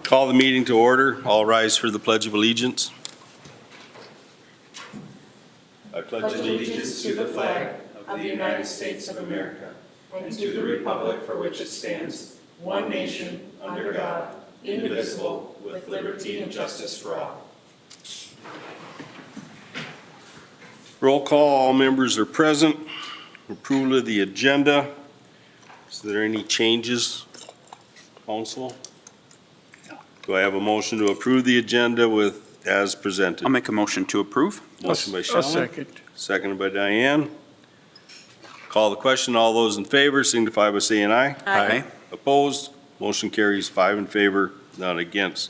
Call the meeting to order. All rise for the Pledge of Allegiance. I pledge allegiance to the flag of the United States of America and to the republic for which it stands, one nation, under God, indivisible, with liberty and justice for all. Roll call. All members are present. Approval of the agenda. Is there any changes, council? Do I have a motion to approve the agenda with as presented? I'll make a motion to approve. Motion by I'll Shelley. second. Seconded by Diane. Call the question. All those in favor signify by saying aye. Aye. Opposed? Motion carries 5 in favor, none against.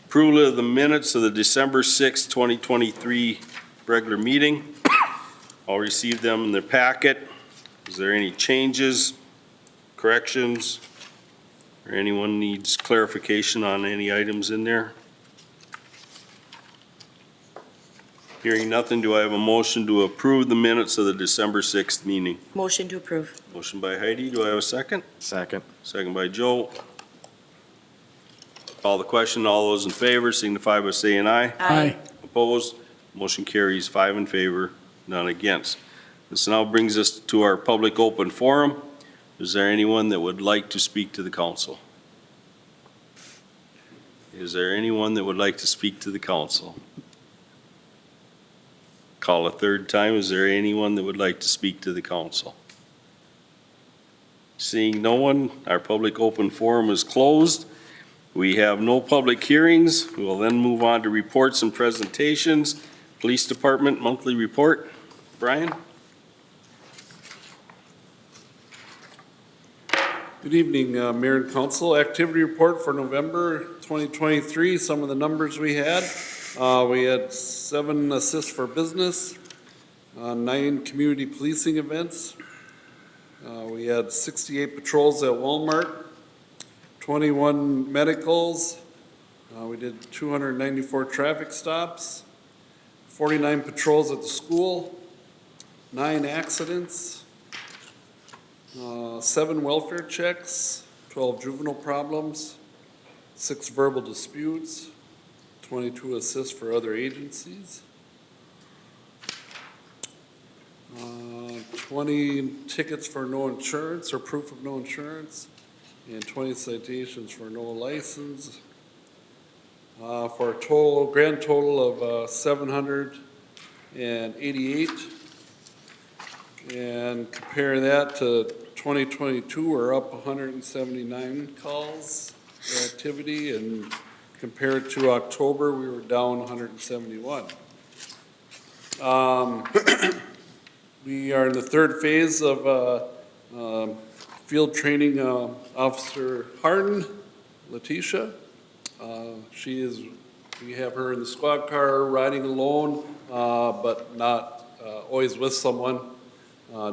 Approval of the minutes of the December 6, 2023 regular meeting. I'll receive them in their packet. Is there any changes, corrections, or anyone needs clarification on any items in there? Hearing nothing, do I have a motion to approve the minutes of the December 6th meeting? Motion to approve. Motion by Heidi, do I have a second? Second. Second by Joe. Call the question, all those in favor signify by saying aye. Aye. Opposed? Motion carries 5 in favor, none against. This now brings us to our public open forum. Is there anyone that would like to speak to the council? Is there anyone that would like to speak to the council? Call a third time. Is there anyone that would like to speak to the council? Seeing no one, our public open forum is closed. We have no public hearings. We will then move on to reports and presentations. Police Department monthly report. Brian? Good evening, Mayor and Council. Activity report for November 2023. Some of the numbers we had. We had 7 assists for business, 9 community policing events. We had 68 patrols at Walmart, 21 medicals. We did 294 traffic stops, 49 patrols at the school, 9 accidents, 7 welfare checks, 12 juvenile problems, 6 verbal disputes, 22 assists for other agencies, 20 tickets for no insurance or proof of no insurance, and 20 citations for no license, for a grand total of 788. And compare that to 2022, we're up 179 calls for activity, and compared to October, we were down 171. We are in the third phase of field training Officer Harden, Letitia. We have her in the squad car riding alone, but not always with someone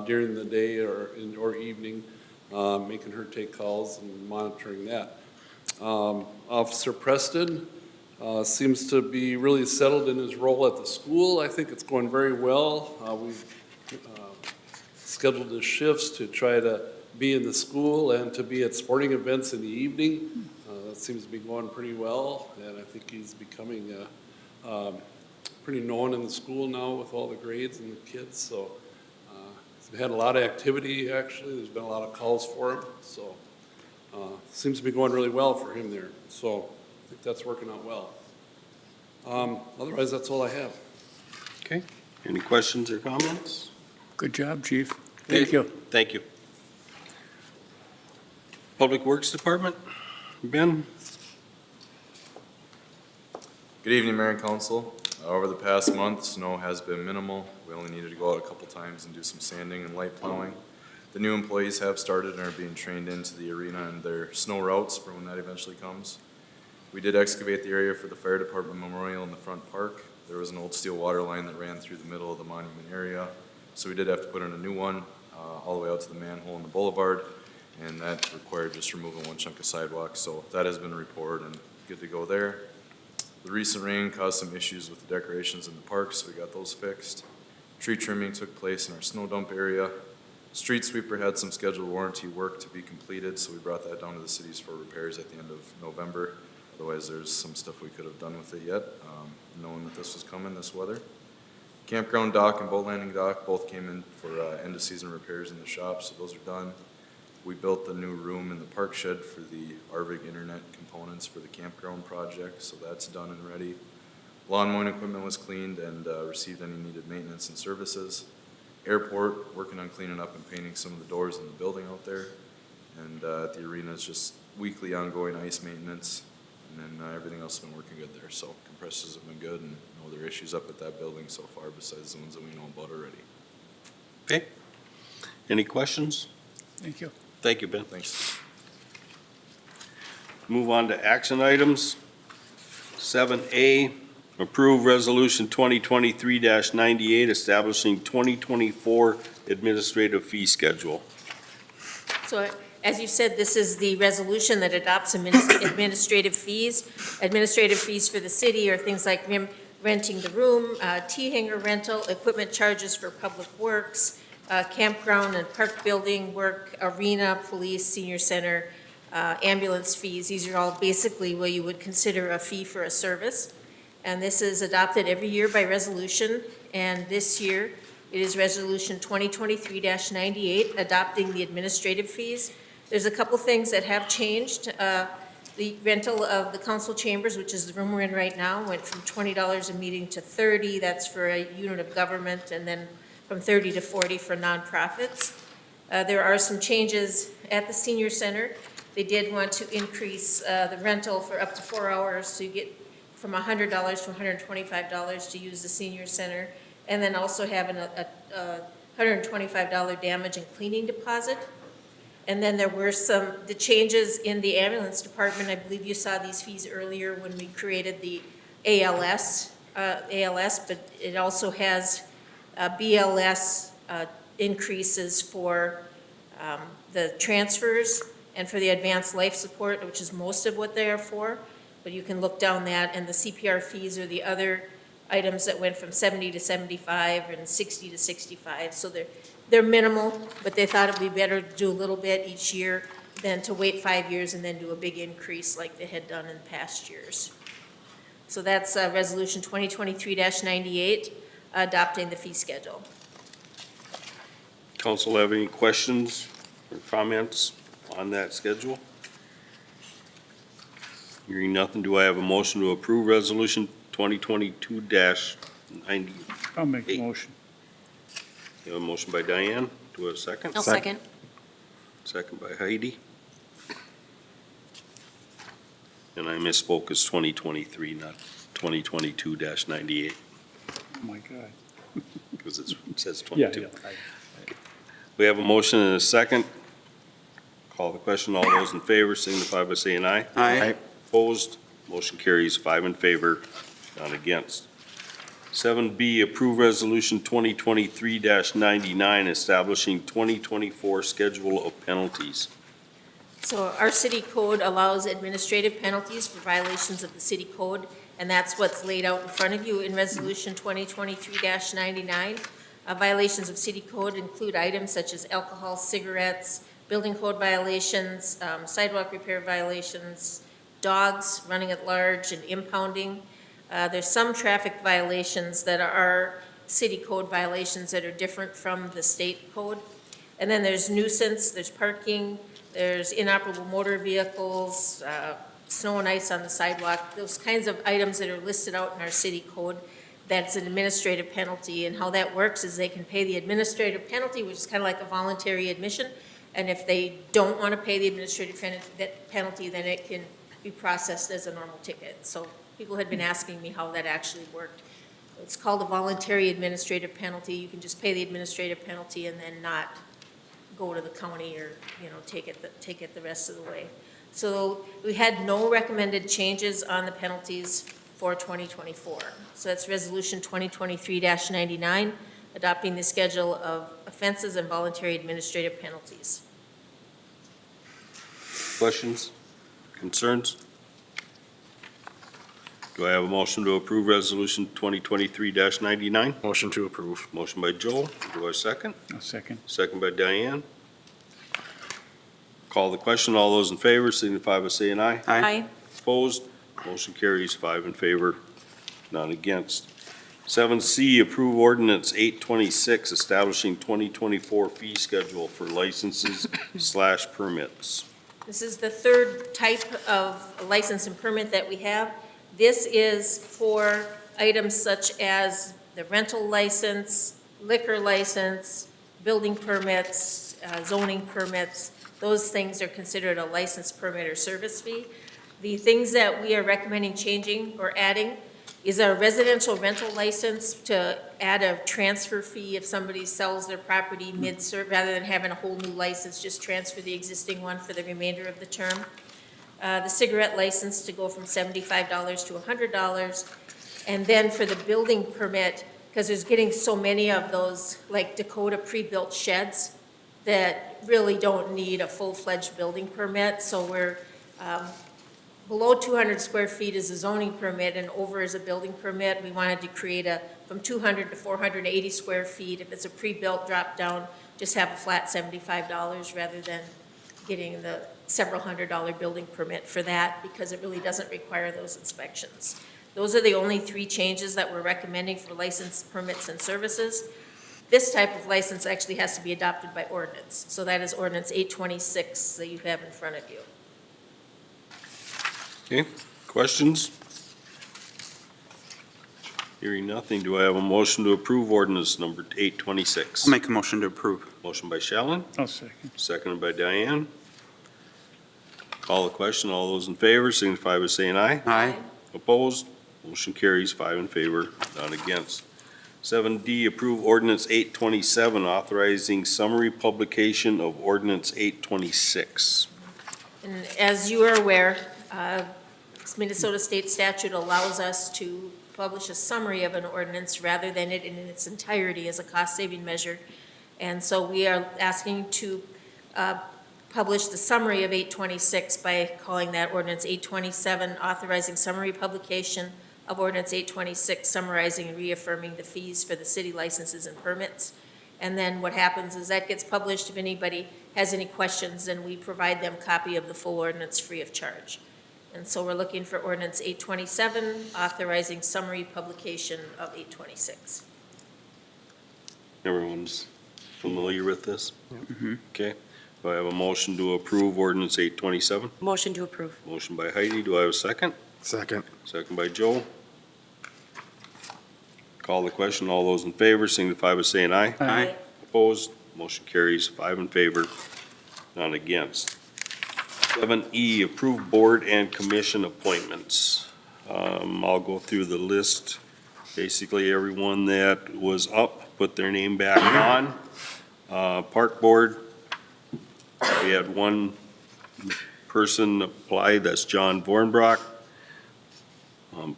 during the day or evening, making her take calls and monitoring that. Officer Preston seems to be really settled in his role at the school. I think it's going very well. We've scheduled his shifts to try to be in the school and to be at sporting events in the evening. That seems to be going pretty well, and I think he's becoming pretty known in the school now with all the grades and the kids. So he's had a lot of activity, actually. There's been a lot of calls for him, so seems to be going really well for him there. So I think that's working out well. Otherwise, that's all I have. Okay. Any questions or comments? Good job, Chief. Thank you. Thank you. Public Works Department, Ben? Good evening, Mayor and Council. Over the past month, snow has been minimal. We only needed to go out a couple times and do some sanding and light plowing. The new employees have started and are being trained into the arena and their snow routes for when that eventually comes. We did excavate the area for the fire department memorial in the front park. There was an old steel water line that ran through the middle of the monument area, so we did have to put in a new one all the way out to the manhole in the boulevard, and that required just removing one chunk of sidewalk. So that has been reported and good to go there. The recent rain caused some issues with the decorations in the park, so we got those fixed. Tree trimming took place in our snow dump area. Street sweeper had some scheduled warranty work to be completed, so we brought that down to the cities for repairs at the end of November. Otherwise, there's some stuff we could have done with it yet, knowing that this was coming, this weather. Campground dock and boat landing dock both came in for end of season repairs in the shop, so those are done. We built the new room in the park shed for the RVIG internet components for the campground project, so that's done and ready. Lawn mowing equipment was cleaned and received any needed maintenance and services. Airport, working on cleaning up and painting some of the doors in the building out there. And at the arena, it's just weekly ongoing ice maintenance. And then everything else has been working good there. So compressors have been good and no other issues up at that building so far besides the ones that we know about already. Okay. Any questions? Thank you. Thank you, Ben. Thanks. Move on to action items. 7A, approve resolution 2023-98 establishing 2024 administrative fee schedule. So as you said, this is the resolution that adopts administrative fees. Administrative fees for the city are things like renting the room, T-hanger rental, equipment charges for public works, campground and park building work, arena, police, senior center, ambulance fees. These are all basically what you would consider a fee for a service. And this is adopted every year by resolution. And this year, it is Resolution 2023-98, adopting the administrative fees. There's a couple things that have changed. The rental of the council chambers, which is the room we're in right now, went from $20 a meeting to $30. That's for a unit of government, and then from $30 to $40 for nonprofits. There are some changes at the senior center. They did want to increase the rental for up to 4 hours, so you get from $100 to $125 to use the senior center, and then also having a $125 damage and cleaning deposit. And then there were the changes in the ambulance department. I believe you saw these fees earlier when we created the ALS, but it also has BLS increases for the transfers and for the advanced life support, which is most of what they are for. But you can look down that, and the CPR fees are the other items that went from 70 to 75 and 60 to 65. So they're minimal, but they thought it'd be better to do a little bit each year than to wait 5 years and then do a big increase like they had done in past years. So that's Resolution 2023-98, adopting the fee schedule. Council have any questions or comments on that schedule? Hearing nothing, do I have a motion to approve resolution 2022-90? I'll make the Eight. motion. You have a motion by Diane. Do I have a second? I'll second. Second by Heidi. And I misspoke, it's 2023, not 2022-98, Oh, my God. because it says Yeah, 22. yeah. We have a motion and a second. Call the question. All those in favor signify by saying aye. Aye. Opposed? Motion carries 5 in favor, none against. 7B, approve resolution 2023-99, establishing 2024 schedule of penalties. So our city code allows administrative penalties for violations of the city code, and that's what's laid out in front of you in Resolution 2023-99. Violations of city code include items such as alcohol, cigarettes, building code violations, sidewalk repair violations, dogs running at large, and impounding. There's some traffic violations that are city code violations that are different from the state code. And then there's nuisance, there's parking, there's inoperable motor vehicles, snow and ice on the sidewalk, those kinds of items that are listed out in our city code. That's an administrative penalty, and how that works is they can pay the administrative penalty, which is kind of like a voluntary admission, and if they don't want to pay the administrative penalty, then it can be processed as a normal ticket. So people had been asking me how that actually worked. It's called a voluntary administrative penalty. You can just pay the administrative penalty and then not go to the county or, take it the rest of the way. So we had no recommended changes on the penalties for 2024. So that's Resolution 2023-99, adopting the schedule of offenses and voluntary administrative penalties. Questions? Concerns? Do I have a motion to approve resolution 2023-99? Motion to approve. Motion by Joel. Do I have a second? I'll second. Second by Diane. Call the question. All those in favor signify by saying aye. Aye. Opposed? Motion carries 5 in favor, none against. 7C, approve ordinance 826, establishing 2024 fee schedule for licenses / permits. This is the third type of license and permit that we have. This is for items such as the rental license, liquor license, building permits, zoning permits. Those things are considered a license permit or service fee. The things that we are recommending changing or adding is a residential rental license to add a transfer fee if somebody sells their property mid-serve, rather than having a whole new license, just transfer the existing one for the remainder of the term. The cigarette license to go from $75 to $100. And then for the building permit, because there's getting so many of those, like Dakota pre-built sheds that really don't need a full-fledged building permit, so we're, below 200 square feet is a zoning permit and over is a building permit. We wanted to create from 200 to 480 square feet. If it's a pre-built drop down, just have a flat $75 rather than getting the several $100 building permit for that, because it really doesn't require those inspections. Those are the only 3 changes that we're recommending for license permits and services. This type of license actually has to be adopted by ordinance. So that is ordinance 826 that you have in front of you. Okay, questions? Hearing nothing, do I have a motion to approve ordinance number 826? I'll make a motion to approve. Motion by Shallen, I'll second. seconded by Diane. Call the question, all those in favor signify by saying aye. Aye. Opposed? Motion carries 5 in favor, none against. 7D, approve ordinance 827, authorizing summary publication of ordinance 826. And as you are aware, Minnesota state statute allows us to publish a summary of an ordinance rather than it in its entirety as a cost-saving measure. And so we are asking to publish the summary of 826 by calling that ordinance 827, authorizing summary publication of ordinance 826, summarizing and reaffirming the fees for the city licenses and permits. And then what happens is that gets published. If anybody has any questions, then we provide them a copy of the full ordinance free of charge. And so we're looking for ordinance 827, authorizing summary publication of 826. Everyone's familiar with this? Okay. Do I have a motion to approve ordinance 827? Motion to approve. Motion by Heidi. Do I have a second? Second. Second by Joe. Call the question. All those in favor signify by saying aye. Aye. Opposed? Motion carries 5 in favor, none against. 7E, approve board and commission appointments. I'll go through the list. Basically, everyone that was up, put their name back on. Park Board, we had one person apply, that's John Vornbrock.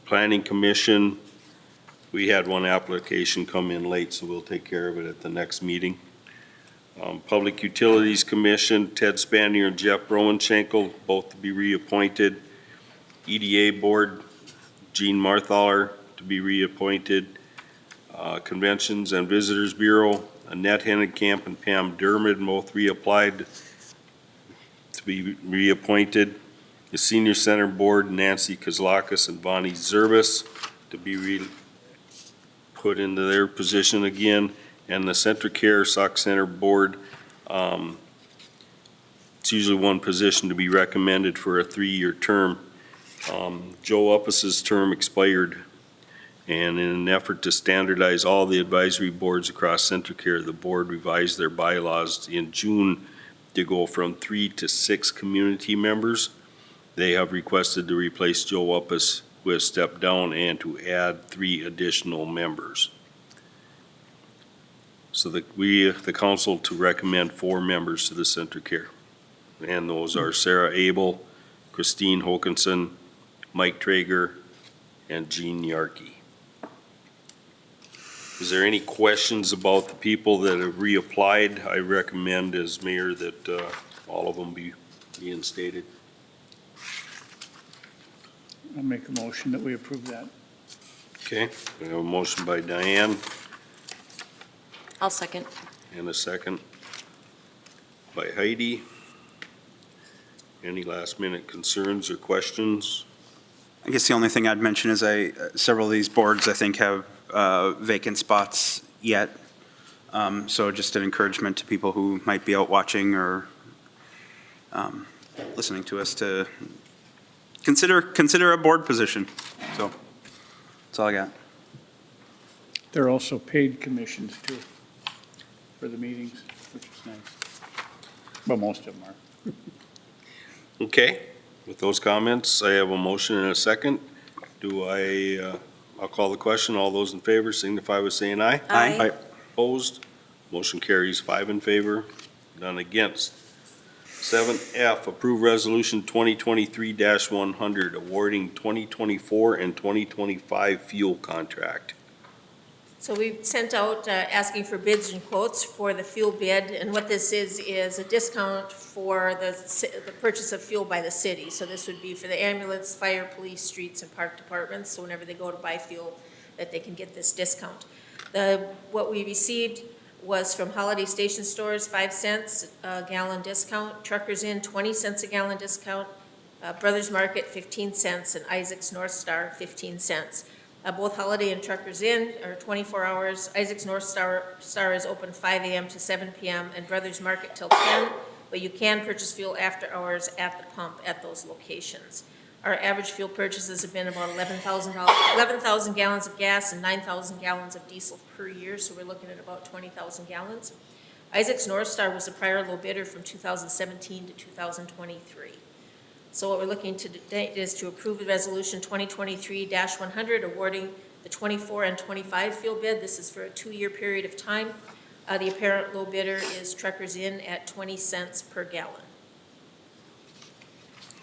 Planning Commission, we had one application come in late, so we'll take care of it at the next meeting. Public Utilities Commission, Ted Spanier and Jeff Browenschenkel, both to be reappointed. EDA Board, Gene Marthaler to be reappointed. Conventions and Visitors Bureau, Annette Hennenkamp and Pam Dermott, both reapplied to be reappointed. The Senior Center Board, Nancy Kozlakis and Bonnie Zerbis to be put into their position again. And the Centricare Sauk Center Board, it's usually one position to be recommended for a 3-year term. Joe Uppus's term expired, and in an effort to standardize all the advisory boards across Centricare, the board revised their bylaws in June to go from 3 to 6 community members. They have requested to replace Joe Uppus, who has stepped down, and to add 3 additional members. So the council to recommend 4 members to the Centricare. And those are Sarah Abel, Christine Hokinson, Mike Traeger, and Jean Yarkey. Is there any questions about the people that have reapplied? I recommend as mayor that all of them be reinstated. I'll make a motion that we approve that. Okay, we have a motion by Diane I'll second. and a second by Heidi. Any last minute concerns or questions? I guess the only thing I'd mention is several of these boards, I think, have vacant spots yet. So just an encouragement to people who might be out watching or listening to us to consider a board position. So that's all I got. There are also paid commissions too for the meetings, which is nice. But most of them are. Okay, with those comments, I have a motion and a second. I'll call the question. All those in favor signify by saying aye. Aye. Opposed? Motion carries 5 in favor, none against. 7F, approve resolution 2023-100 awarding 2024 and 2025 fuel contract. So we sent out asking for bids and quotes for the fuel bid, and what this is a discount for the purchase of fuel by the city. So this would be for the ambulance, fire, police, streets, and park departments, so whenever they go to buy fuel, that they can get this discount. What we received was from Holiday Station Stores, 5 cents a gallon discount, Truckers Inn, 20 cents a gallon discount, Brothers Market, 15 cents, and Isaac's North Star, 15 cents. Both Holiday and Truckers Inn are 24 hours. Isaac's North Star is open 5 a.m. to 7 p.m. and Brothers Market till 10, but you can purchase fuel after hours at the pump at those locations. Our average fuel purchases have been about 11,000 gallons of gas and 9,000 gallons of diesel per year, so we're looking at about 20,000 gallons. Isaac's North Star was the prior low bidder from 2017 to 2023. So what we're looking to today is to approve the resolution 2023-100 awarding the 24 and 25 fuel bid. This is for a 2-year period of time. The apparent low bidder is Truckers Inn at 20 cents per gallon.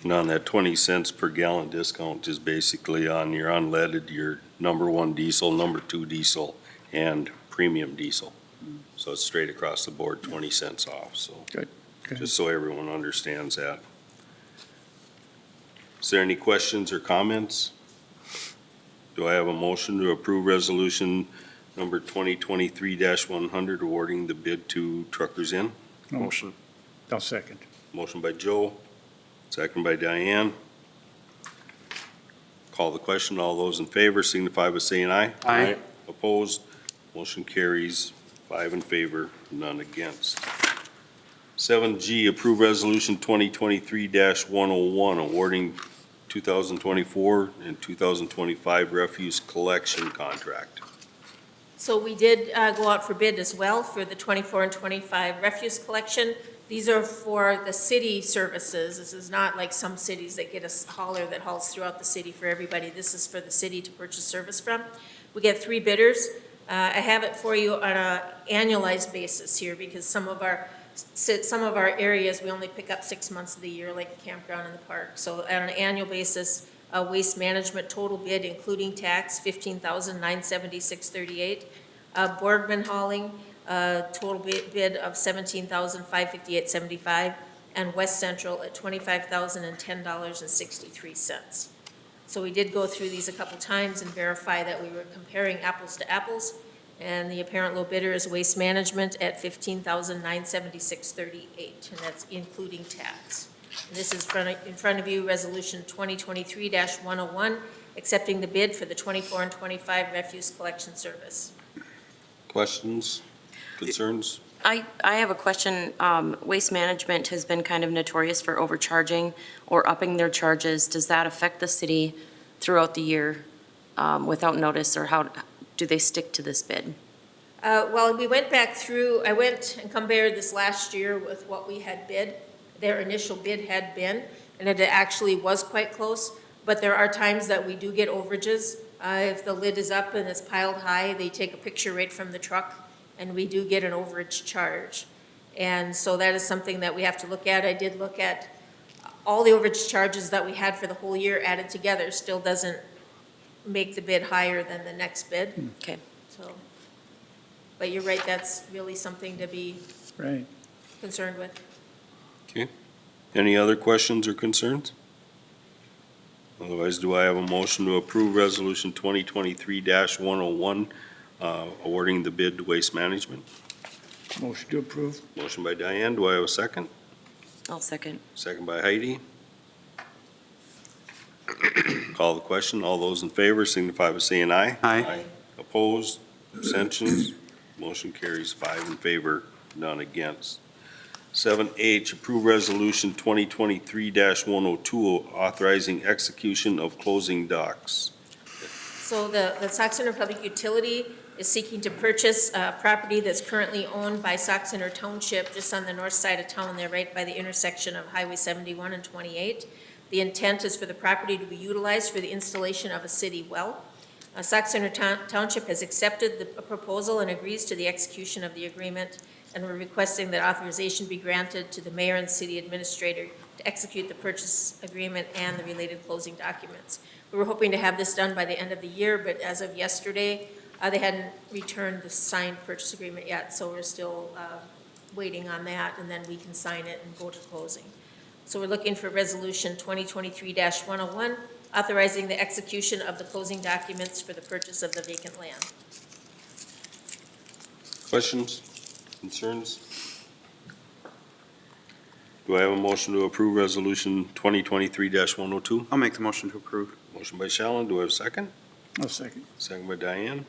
And on that 20 cents per gallon discount is basically on your unleaded, your number 1 diesel, number 2 diesel, and premium diesel. So it's straight across the board, 20 cents off, so. Good. Just so everyone understands that. Is there any questions or comments? Do I have a motion to approve resolution number 2023-100 awarding the bid to Truckers Inn? Motion. I'll second. Motion by Joe, second by Diane. Call the question. All those in favor signify by saying aye. Aye. Opposed? Motion carries 5 in favor, none against. 7G, approve resolution 2023-101 awarding 2024 and 2025 refuse collection contract. So we did go out for bid as well for the 24 and 25 refuse collection. These are for the city services. This is not like some cities that get a hauler that hauls throughout the city for everybody. This is for the city to purchase service from. We get 3 bidders. I have it for you on an annualized basis here because some of our areas, we only pick up 6 months of the year, like the campground and the park. So on an annual basis, waste management total bid, including tax, $15,976.38. Boardman hauling, total bid of $17,558.75. And West Central at $25,010.63. So we did go through these a couple times and verify that we were comparing apples to apples. And the apparent low bidder is Waste Management at $15,976.38, and that's including tax. And this is in front of you, Resolution 2023-101, accepting the bid for the 24 and 25 refuse collection service. Questions, concerns? I have a question. Waste Management has been kind of notorious for overcharging or upping their charges. Does that affect the city throughout the year without notice, or how do they stick to this bid? Well, we went back through, I went and compared this last year with what we had bid, their initial bid had been, and it actually was quite close, but there are times that we do get overages. If the lid is up and it's piled high, they take a picture right from the truck, and we do get an overage charge. And so that is something that we have to look at. I did look at all the overage charges that we had for the whole year added together, still doesn't make the bid higher than the next bid. Okay. So, but you're right, that's really something to be Right. concerned with. Okay. Any other questions or concerns? Otherwise, do I have a motion to approve resolution 2023-101 awarding the bid to Waste Management? Motion to approve. Motion by Diane. Do I have a second? I'll second. Second by Heidi. Call the question. All those in favor signify by saying aye. Aye. Opposed? Abstentions? Motion carries 5 in favor, none against. 7H, approve resolution 2023-102, authorizing execution of closing docs. So the Sauk Center Public Utility is seeking to purchase property that's currently owned by Sauk Center Township, just on the north side of town there, right by the intersection of Highway 71 and 28. The intent is for the property to be utilized for the installation of a city well. Sauk Center Township has accepted the proposal and agrees to the execution of the agreement, and we're requesting that authorization be granted to the mayor and city administrator to execute the purchase agreement and the related closing documents. We were hoping to have this done by the end of the year, but as of yesterday, they hadn't returned the signed purchase agreement yet, so we're still waiting on that, and then we can sign it and go to closing. So we're looking for resolution 2023-101, authorizing the execution of the closing documents for the purchase of the vacant land. Questions? Concerns? Do I have a motion to approve resolution 2023-102? I'll make the motion to approve. Motion by Shallen. Do I have a second? I'll second. Second by Diane.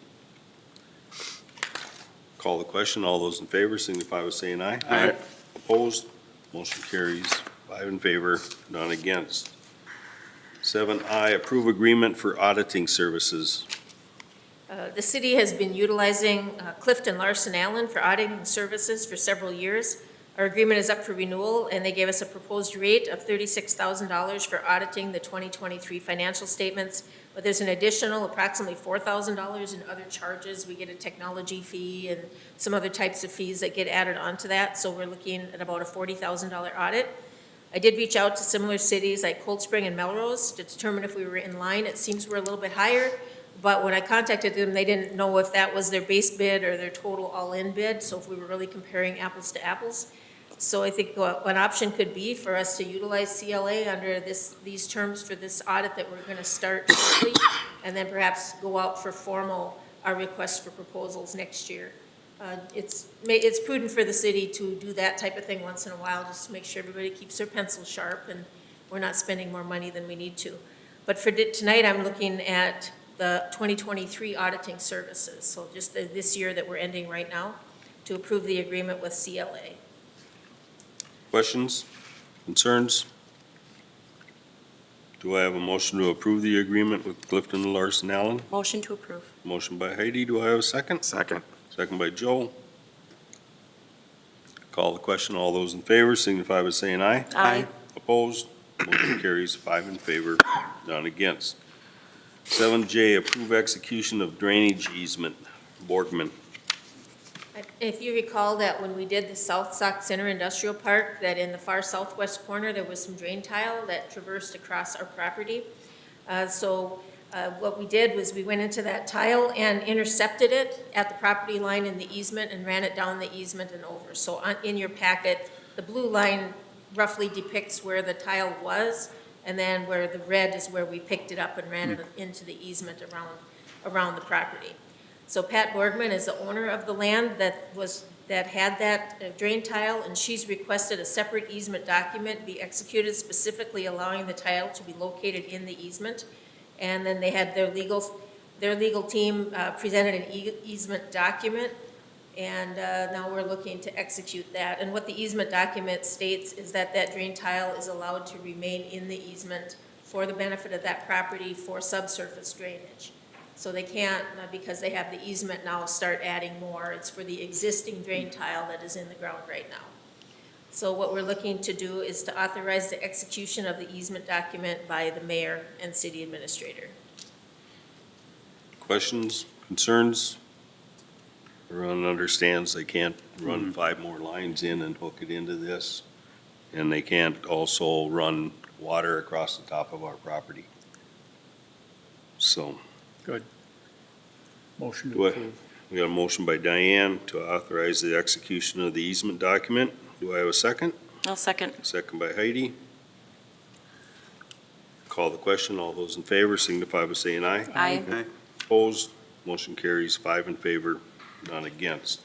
Call the question. All those in favor signify by saying aye. Aye. Opposed? Motion carries 5 in favor, none against. 7I, approve agreement for auditing services. The city has been utilizing Clifton Larson Allen for auditing services for several years. Our agreement is up for renewal, and they gave us a proposed rate of $36,000 for auditing the 2023 financial statements, but there's an additional approximately $4,000 in other charges. We get a technology fee and some other types of fees that get added onto that, so we're looking at about a $40,000 audit. I did reach out to similar cities like Cold Spring and Melrose to determine if we were in line. It seems we're a little bit higher, but when I contacted them, they didn't know if that was their base bid or their total all-in bid, so if we were really comparing apples to apples. So I think one option could be for us to utilize CLA under these terms for this audit that we're going to start shortly, and then perhaps go out for formal requests for proposals next year. It's prudent for the city to do that type of thing once in a while, just to make sure everybody keeps their pencil sharp and we're not spending more money than we need to. But for tonight, I'm looking at the 2023 auditing services, so just this year that we're ending right now, to approve the agreement with CLA. Questions? Concerns? Do I have a motion to approve the agreement with Clifton Larson Allen? Motion to approve. Motion by Heidi. Do I have a second? Second. Second by Joe. Call the question. All those in favor signify by saying aye. Aye. Opposed? Motion carries 5 in favor, none against. 7J, approve execution of drainage easement. Borgman. If you recall that when we did the South Sauk Center Industrial Park, that in the far southwest corner, there was some drain tile that traversed across our property. What we did was we went into that tile and intercepted it at the property line in the easement and ran it down the easement and over. So in your packet, the blue line roughly depicts where the tile was, and then where the red is where we picked it up and ran it into the easement around the property. So Pat Borgman is the owner of the land that had that drain tile, and she's requested a separate easement document be executed specifically allowing the tile to be located in the easement. And then they had their legal team presented an easement document, and now we're looking to execute that. And what the easement document states is that that drain tile is allowed to remain in the easement for the benefit of that property for subsurface drainage. So they can't, because they have the easement now, start adding more. It's for the existing drain tile that is in the ground right now. So what we're looking to do is to authorize the execution of the easement document by the mayor and city administrator. Questions, concerns? Everyone understands they can't run 5 more lines in and hook it into this, and they can't also run water across the top of our property. So, Good. Motion Do to I- approve. we got a motion by Diane to authorize the execution of the easement document. Do I have a second? I'll second. Second by Heidi. Call the question. All those in favor signify by saying aye. Aye. Aye. Opposed? Motion carries 5 in favor, none against.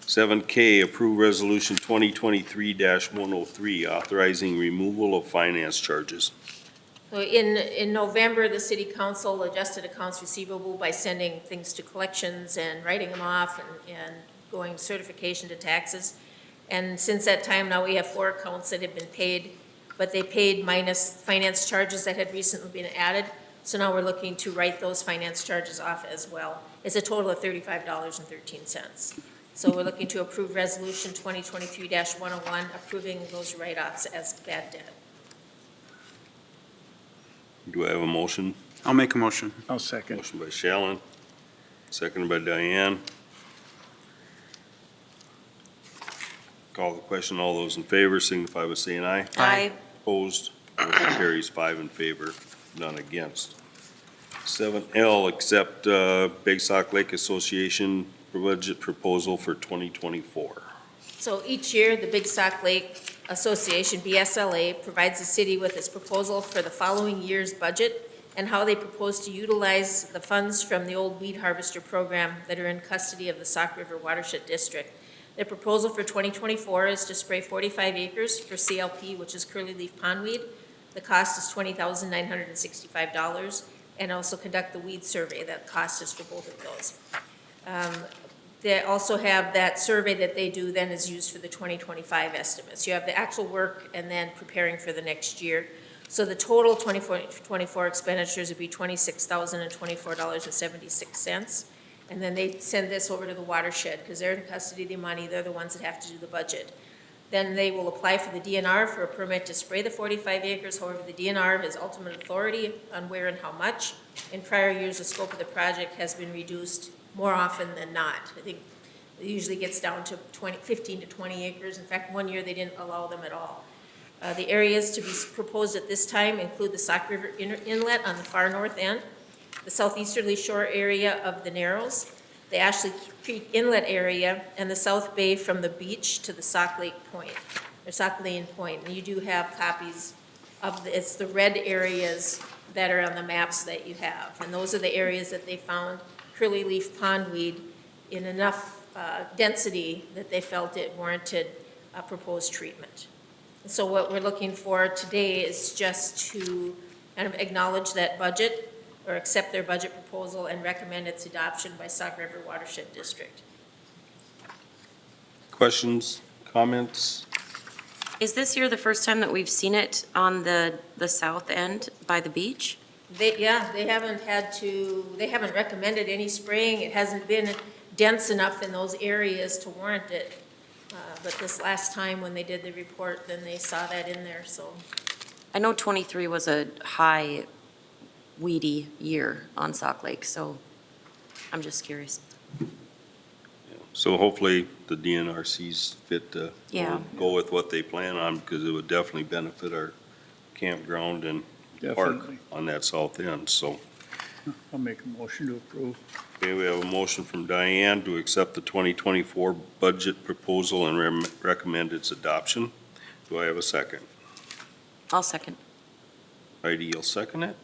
7K, approve resolution 2023-103, authorizing removal of finance charges. So in November, the city council adjusted accounts receivable by sending things to collections and writing them off and going certification to taxes. And since that time, now we have 4 accounts that have been paid, but they paid minus finance charges that had recently been added. So now we're looking to write those finance charges off as well. It's a total of $35.13. So we're looking to approve Resolution 2023-101, approving those write-offs as bad debt. Do I have a motion? I'll make a motion. I'll second. Motion by Shallen, seconded by Diane. Call the question. All those in favor signify by saying aye. Aye. Opposed, motion carries 5 in favor, none against. 7L, accept Big Sauk Lake Association budget proposal for 2024. So each year, the Big Sauk Lake Association, BSLA, provides the city with its proposal for the following year's budget and how they propose to utilize the funds from the old weed harvester program that are in custody of the Sauk River Watershed District. Their proposal for 2024 is to spray 45 acres for CLP, which is curly-leaf pondweed. The cost is $20,965, and also conduct the weed survey. That cost is for both of those. They also have that survey that they do then is used for the 2025 estimates. You have the actual work and then preparing for the next year. So the total 24 expenditures would be $26,024.76. And then they send this over to the watershed because they're in custody of the money. They're the ones that have to do the budget. Then they will apply for the DNR for a permit to spray the 45 acres. However, the DNR has ultimate authority on where and how much. In prior years, the scope of the project has been reduced more often than not. I think it usually gets down to 15 to 20 acres. In fact, one year they didn't allow them at all. The areas to be proposed at this time include the Sauk River Inlet on the far north end, the southeasterly shore area of the Narrows, the Ashley Creek Inlet area, and the South Bay from the beach to the Sauk Lake Point, or Sauk Lane Point. And you do have copies of it's the red areas that are on the maps that you have. And those are the areas that they found curly-leaf pondweed in enough density that they felt it warranted a proposed treatment. And so what we're looking for today is just to kind of acknowledge that budget or accept their budget proposal and recommend its adoption by Sauk River Watershed District. Questions, comments? Is this year the first time that we've seen it on the south end by the beach? They haven't recommended any spraying. It hasn't been dense enough in those areas to warrant it. But this last time when they did the report, then they saw that in there, so. I know 23 was a high weedy year on Sauk Lake, so I'm just curious. So hopefully the DNR sees fit to Yeah. go with what they plan on, because it would definitely benefit our campground and park Definitely. on that south end, so. I'll make a motion to approve. Okay, we have a motion from Diane to accept the 2024 budget proposal and recommend its adoption. Do I have a second? I'll second. Heidi, you'll second it.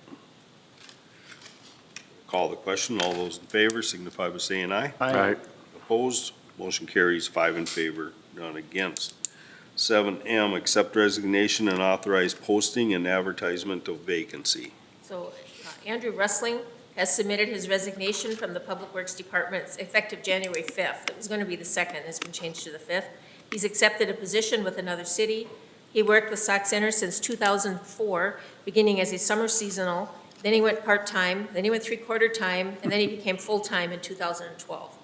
Call the question. All those in favor signify by saying aye. Aye. Opposed? Motion carries 5 in favor, none against. 7M, accept resignation and authorize posting and advertisement of vacancy. So Andrew Rustling has submitted his resignation from the Public Works Department effective January 5th. It was going to be the 2nd, it's been changed to the 5th. He's accepted a position with another city. He worked with Sauk Center since 2004, beginning as a summer seasonal. Then he went part-time, then he went three-quarter time, and then he became full-time in 2012.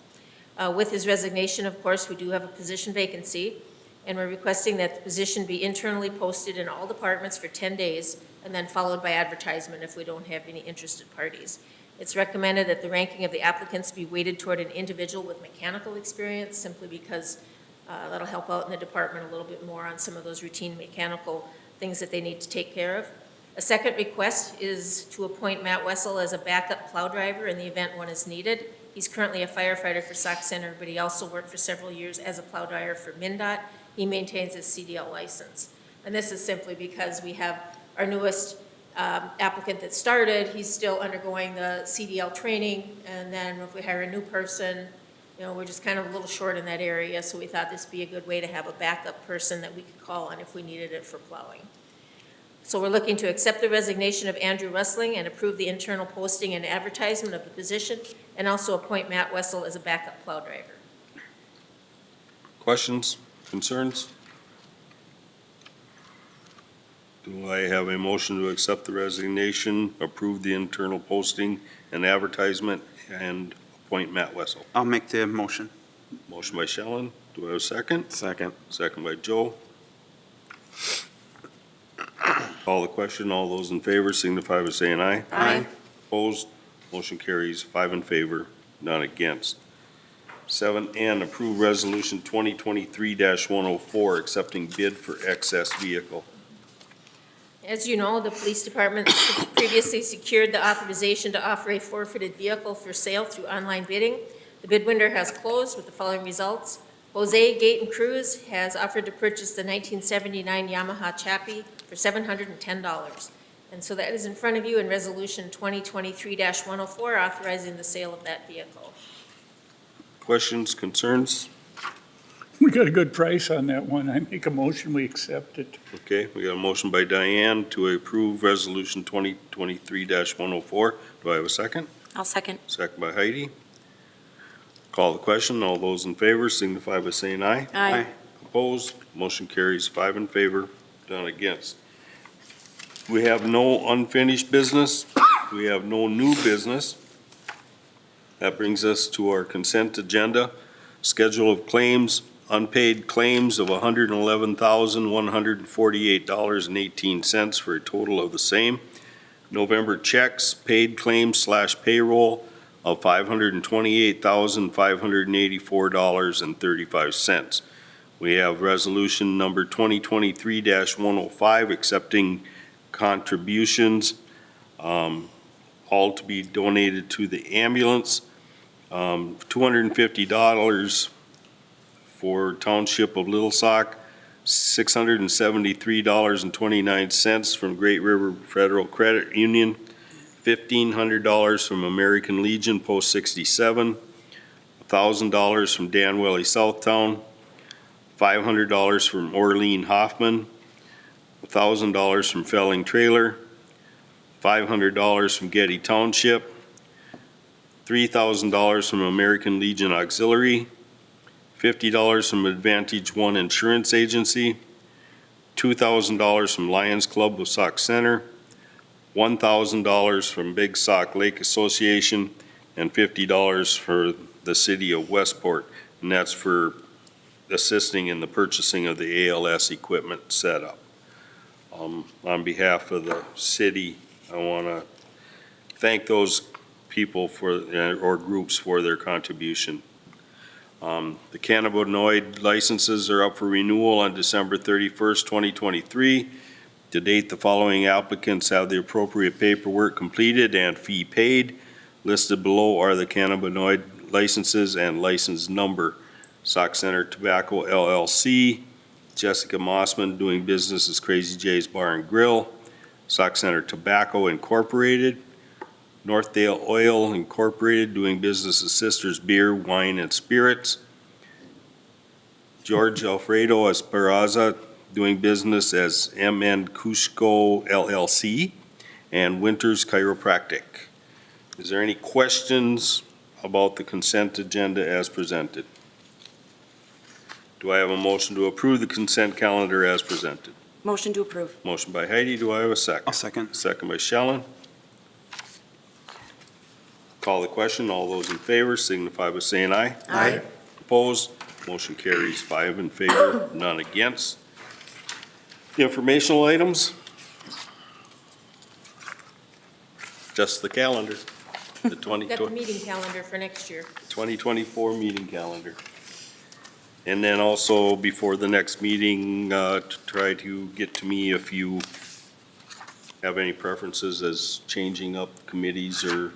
With his resignation, of course, we do have a position vacancy, and we're requesting that the position be internally posted in all departments for 10 days, and then followed by advertisement if we don't have any interested parties. It's recommended that the ranking of the applicants be weighted toward an individual with mechanical experience, simply because that'll help out in the department a little bit more on some of those routine mechanical things that they need to take care of. A second request is to appoint Matt Wessel as a backup plow driver in the event one is needed. He's currently a firefighter for Sauk Center, but he also worked for several years as a plow driver for MnDOT. He maintains his CDL license. And this is simply because we have our newest applicant that started, he's still undergoing the CDL training, and then if we hire a new person, you know, we're just kind of a little short in that area, so we thought this would be a good way to have a backup person that we could call on if we needed it for plowing. So we're looking to accept the resignation of Andrew Rustling and approve the internal posting and advertisement of the position, and also appoint Matt Wessel as a backup plow driver. Questions, concerns? Do I have a motion to accept the resignation, approve the internal posting and advertisement, and appoint Matt Wessel? I'll make the motion. Motion by Shellen. Do I have a second? Second. Second by Joe. Call the question. All those in favor signify by saying aye. Aye. Opposed? Motion carries 5 in favor, none against. 7N, approve resolution 2023-104, accepting bid for excess vehicle. As you know, the police department previously secured the authorization to offer a forfeited vehicle for sale through online bidding. The bid window has closed with the following results. Jose Gate & Cruz has offered to purchase the 1979 Yamaha Chappie for $710. And so that is in front of you in Resolution 2023-104, authorizing the sale of that vehicle. Questions, concerns? We got a good price on that one. I make a motion, we accept it. Okay, we got a motion by Diane to approve resolution 2023-104. Do I have a second? I'll second. Second by Heidi. Call the question. All those in favor signify by saying aye. Aye. Opposed? Motion carries 5 in favor, none against. We have no unfinished business. We have no new business. That brings us to our consent agenda. Schedule of claims, unpaid claims of $111,148.18 for a total of the same. November checks, paid claims / payroll of $528,584.35. We have resolution number 2023-105, accepting contributions, all to be donated to the ambulance. $250 for Township of Little Sauk, $673.29 from Great River Federal Credit Union, $1,500 from American Legion Post 67, $1,000 from Danwelly Southtown, $500 from Orlean Hoffman, $1,000 from Felling Trailer, $500 from Getty Township, $3,000 from American Legion Auxiliary, $50 from Advantage One Insurance Agency, $2,000 from Lions Club of Sauk Center, $1,000 from Big Sauk Lake Association, and $50 for the city of Westport. And that's for assisting in the purchasing of the ALS equipment setup. On behalf of the city, I want to thank those people or groups for their contribution. The cannabinoid licenses are up for renewal on December 31st, 2023. To date, the following applicants have the appropriate paperwork completed and fee paid. Listed below are the cannabinoid licenses and license number. Sauk Center Tobacco LLC, Jessica Mossman, doing business as Crazy J's Bar and Grill. Sauk Center Tobacco Incorporated, Northdale Oil Incorporated, doing business as Sisters Beer, Wine, and Spirits. George Alfredo Esperanza, doing business as MN Cusco LLC, and Winters Chiropractic. Is there any questions about the consent agenda as presented? Do I have a motion to approve the consent calendar as presented? Motion to approve. Motion by Heidi, do I have a second? I'll second. Second by Shellen. Call the question. All those in favor signify by saying aye. Aye. Opposed? Motion carries 5 in favor, none against. Informational items? Just the calendar, the Got the meeting calendar for next year. 2024 meeting calendar. And then also before the next meeting, to try to get to me if you have any preferences as changing up committees or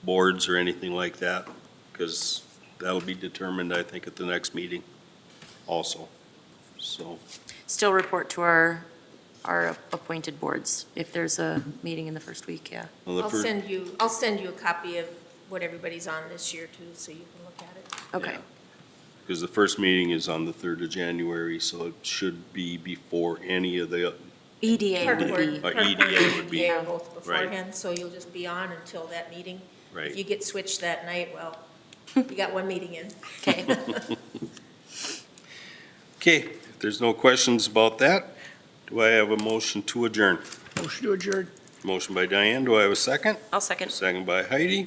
boards or anything like that, because that'll be determined, I think, at the next meeting also. So, Still report to our appointed boards if there's a meeting in the first week, yeah. well, the I'll first- send you a copy of what everybody's on this year too, so you can look at it. Okay. Yeah. Because the first meeting is on the 3rd of January, so it should be before any of the EDA Park would board, be, park Or board EDA and would be, EDA are both right. beforehand, so you'll just be on until that meeting. If Right. you get switched that night, well, you got one meeting in. okay. Okay, if there's no questions about that, do I have a motion to adjourn? Motion to adjourn. Motion by Diane, do I have a second? I'll second. Second by Heidi.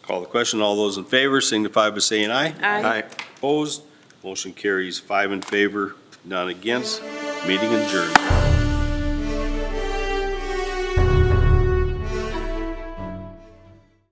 Call the question, all those in favor signify by saying aye. Aye. Opposed, motion carries 5 in favor, none against, meeting adjourned.